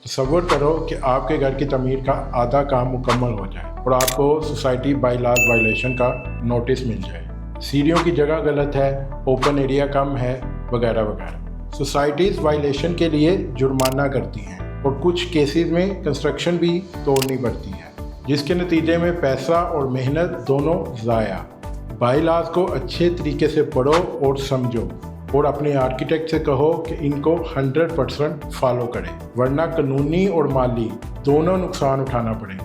तसव्वुर करो कि आपके घर की तमीर का आधा काम मुकम्मल हो जाए और आपको सोसाइटी बाई लॉज वायलेशन का नोटिस मिल जाए। सीढ़ियों की जगह गलत है, ओपन एरिया कम है, वगैरह वगैरह। सोसाइटीज़ वायलेशन के लिए जुर्माना करती हैं और कुछ केसेस में कंस्ट्रक्शन भी तोड़नी पड़ती है, जिसके नतीजे में पैसा और मेहनत दोनों ज़ाया। बाई लॉज को अच्छे तरीके से पढ़ो और समझो और अपने आर्किटेक्ट से कहो कि इनको 100% फॉलो करें, वरना कानूनी और माली दोनों नुकसान उठाना पड़ेगा।